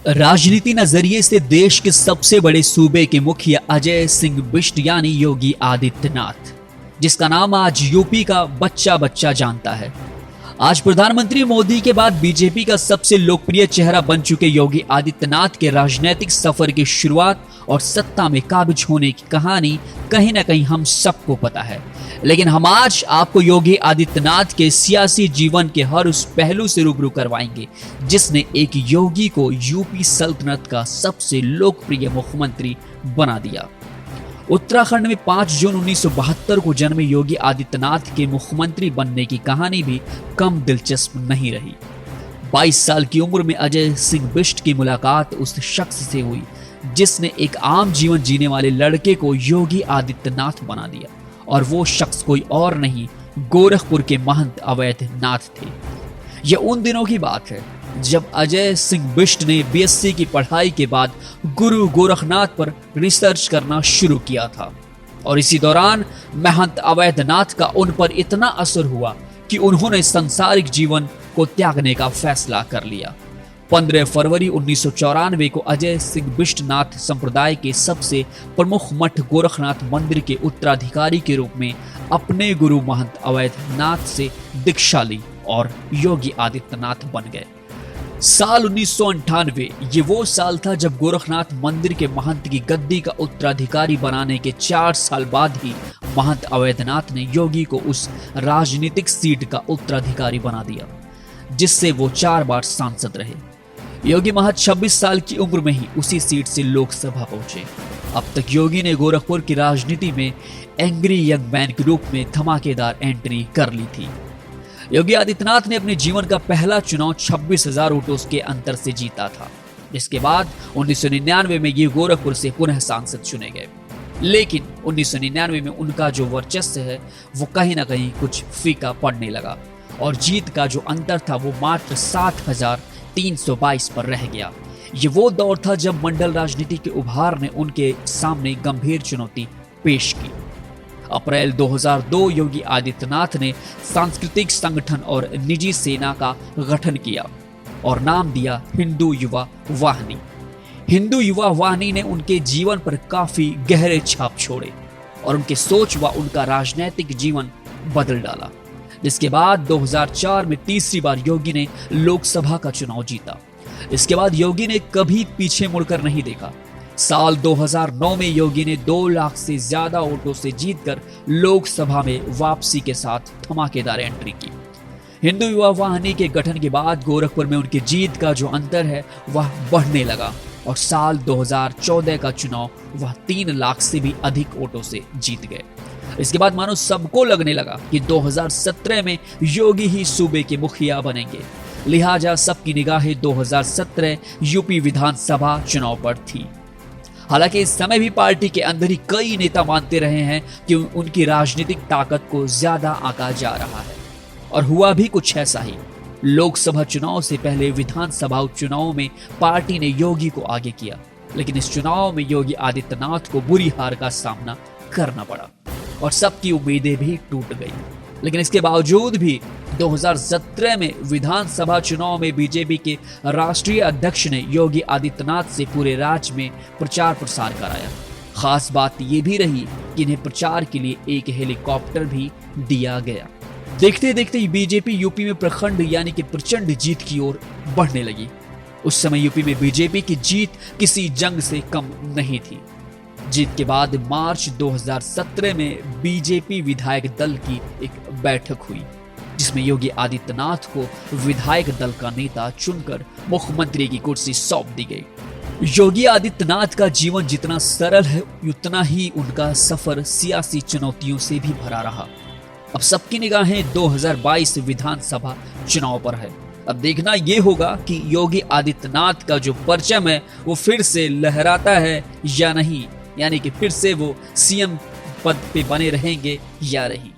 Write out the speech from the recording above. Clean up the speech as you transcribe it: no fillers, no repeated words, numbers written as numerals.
राजनीति नजरिए से देश के सबसे बड़े सूबे के मुखिया अजय सिंह बिष्ट यानी योगी आदित्यनाथ, जिसका नाम आज यूपी का बच्चा बच्चा जानता है। आज प्रधानमंत्री मोदी के बाद बीजेपी का सबसे लोकप्रिय चेहरा बन चुके योगी आदित्यनाथ के राजनीतिक सफर की शुरुआत और सत्ता में काबिज होने की कहानी कहीं ना कहीं हम सबको पता है। लेकिन हम आज आपको योगी आदित्यनाथ के सियासी जीवन के हर उस पहलू से रूबरू करवाएंगे जिसने एक योगी को यूपी सल्तनत का सबसे लोकप्रिय मुख्यमंत्री बना दिया। उत्तराखंड में 5 जून 1972 को जन्मे योगी आदित्यनाथ के मुख्यमंत्री बनने की कहानी भी कम दिलचस्प नहीं रही। 22 साल की उम्र में अजय सिंह बिष्ट की मुलाकात उस शख्स से हुई जिसने एक आम जीवन जीने वाले लड़के को योगी आदित्यनाथ बना दिया, और वो शख्स कोई और नहीं गोरखपुर के महंत अवैधनाथ थे। यह उन दिनों की बात है जब अजय सिंह बिष्ट ने बीएससी की पढ़ाई के बाद गुरु गोरखनाथ पर रिसर्च करना शुरू किया था, और इसी दौरान महंत अवैधनाथ का उन पर इतना असर हुआ कि उन्होंने सांसारिक जीवन को त्यागने का फैसला कर लिया। 15 फरवरी 1994 को अजय सिंह बिष्ट नाथ संप्रदाय के सबसे प्रमुख मठ गोरखनाथ मंदिर के उत्तराधिकारी के रूप में अपने गुरु महंत अवैधनाथ से दीक्षा ली और योगी आदित्यनाथ बन गए। साल 1998 ये वो साल था जब गोरखनाथ मंदिर के महंत की गद्दी का उत्तराधिकारी बनाने के 4 साल बाद ही महंत अवैधनाथ ने योगी को उस राजनीतिक सीट का उत्तराधिकारी बना दिया जिससे वो 4 बार सांसद रहे। योगी महज 26 साल की उम्र में ही उसी सीट से लोकसभा पहुंचे। अब तक योगी ने गोरखपुर की राजनीति में एंग्री यंग मैन के रूप में धमाकेदार एंट्री कर ली थी। योगी आदित्यनाथ ने अपने जीवन का पहला चुनाव 26,000 वोटों के अंतर से जीता था, जिसके बाद 1999 में ये गोरखपुर से पुनः सांसद चुने गए। लेकिन 1999 में उनका जो वर्चस्व है वो कहीं ना कहीं कुछ फीका पड़ने लगा और जीत का जो अंतर था वो मात्र 7,322 पर रह गया। ये वो दौर था जब मंडल राजनीति के उभार ने उनके सामने गंभीर चुनौती पेश की। अप्रैल 2002 योगी आदित्यनाथ ने सांस्कृतिक संगठन और निजी सेना का गठन किया और नाम दिया हिंदू युवा वाहिनी। हिंदू युवा वाहिनी ने उनके जीवन पर काफी गहरे छाप छोड़े और उनके सोच व उनका राजनीतिक जीवन बदल डाला। जिसके बाद 2004 में तीसरी बार योगी ने लोकसभा का चुनाव जीता। इसके बाद योगी ने कभी पीछे मुड़कर नहीं देखा। साल 2009 में योगी ने 2 लाख से ज्यादा वोटों से जीतकर लोकसभा में वापसी के साथ धमाकेदार एंट्री की। हिंदू युवा वाहिनी के गठन के बाद गोरखपुर में उनकी जीत का जो अंतर है वह बढ़ने लगा और साल 2014 का चुनाव वह 3 लाख से भी अधिक वोटों से जीत गए। इसके बाद मानो सबको लगने लगा कि 2017 में योगी ही सूबे के मुखिया बनेंगे। लिहाजा सबकी निगाहें 2017 यूपी विधानसभा चुनाव पर थी। हालांकि इस समय भी पार्टी के अंदर ही कई नेता मानते रहे हैं कि उनकी राजनीतिक ताकत को ज्यादा आंका जा रहा है, और हुआ भी कुछ ऐसा ही। लोकसभा चुनाव से पहले विधानसभा चुनाव में पार्टी ने योगी को आगे किया, लेकिन इस चुनाव में योगी आदित्यनाथ को बुरी हार का सामना करना पड़ा और सबकी उम्मीदें भी टूट गई। लेकिन इसके बावजूद भी 2017 में विधानसभा चुनाव में बीजेपी के राष्ट्रीय अध्यक्ष ने योगी आदित्यनाथ से पूरे राज्य में प्रचार प्रसार कराया। खास बात यह भी रही कि इन्हें प्रचार के लिए एक हेलीकॉप्टर भी दिया गया। देखते देखते ही बीजेपी यूपी में प्रखंड यानी कि प्रचंड जीत की ओर बढ़ने लगी। उस समय यूपी में बीजेपी की जीत किसी जंग से कम नहीं थी। जीत के बाद मार्च 2017 में बीजेपी विधायक दल की एक बैठक हुई जिसमें योगी आदित्यनाथ को विधायक दल का नेता चुनकर मुख्यमंत्री की कुर्सी सौंप दी गई। योगी आदित्यनाथ का जीवन जितना सरल है उतना ही उनका सफर सियासी चुनौतियों से भी भरा रहा। अब सबकी निगाहें 2022 विधानसभा चुनाव पर है। अब देखना यह होगा कि योगी आदित्यनाथ का जो परचम है वो फिर से लहराता है या नहीं, यानी कि फिर से वो सीएम पद पे बने रहेंगे या नहीं।